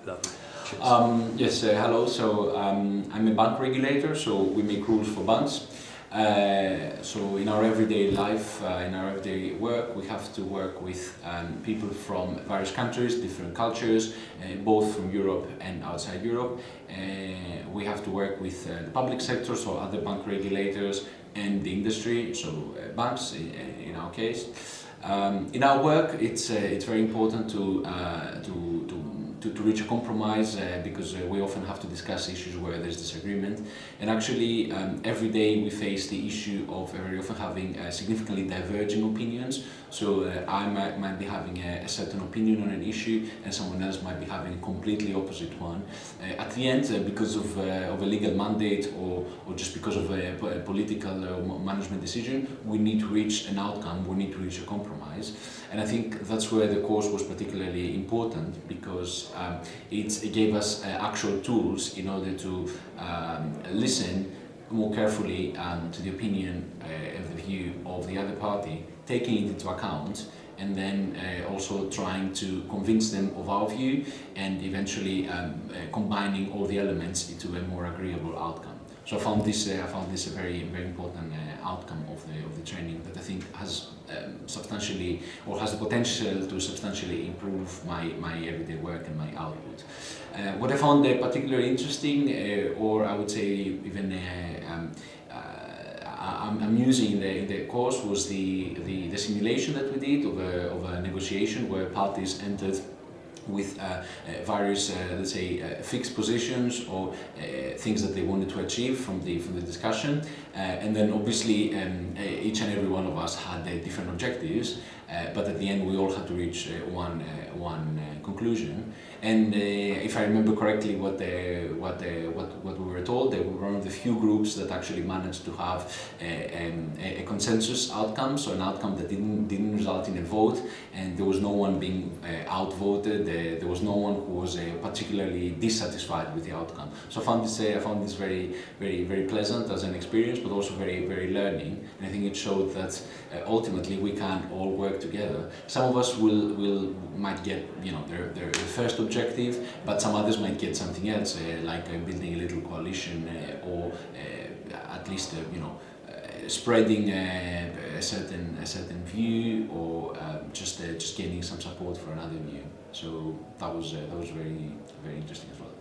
Lovely. Yes, hello. So I'm a bank regulator, so we make rules for banks. So in our everyday life, in our everyday work, we have to work with people from various countries, different cultures, both from Europe and outside Europe. We have to work with the public sector, so other bank regulators, and the industry, so banks in our case. In our work, it's very important to reach a compromise because we often have to discuss issues where there's disagreement. And actually, every day we face the issue of very often having significantly diverging opinions. So I might be having a certain opinion on an issue, and someone else might be having a completely opposite one. At the end, because of a legal mandate or just because of a political management decision, we need to reach an outcome, we need to reach a compromise. And I think that's where the course was particularly important, because it gave us actual tools in order to listen more carefully to the opinion of the view of the other party, taking it into account, and then also trying to convince them of our view, and eventually combining all the elements into a more agreeable outcome. So I found this a very important outcome of the training that I think has substantially, or has the potential to substantially improve my everyday work and my output. What I found particularly interesting, or I would say even amusing in the course, was the simulation that we did of a negotiation where parties entered with various, let's say, fixed positions or things that they wanted to achieve from the discussion, and then obviously each and every one of us had different objectives, but at the end we all had to reach one conclusion. And if I remember correctly, what we were told, they were one of the few groups that actually managed to have a consensus outcome, so an outcome that didn't result in a vote, and there was no one being outvoted. There was no one who was particularly dissatisfied with the outcome. So I found this very pleasant as an experience, but also very learning. And I think it showed that ultimately we can all work together. Some of us might get their first objective, but some others might get something else, like building a little coalition, or at least spreading a certain view, or just gaining some support for another view. So that was very interesting as well.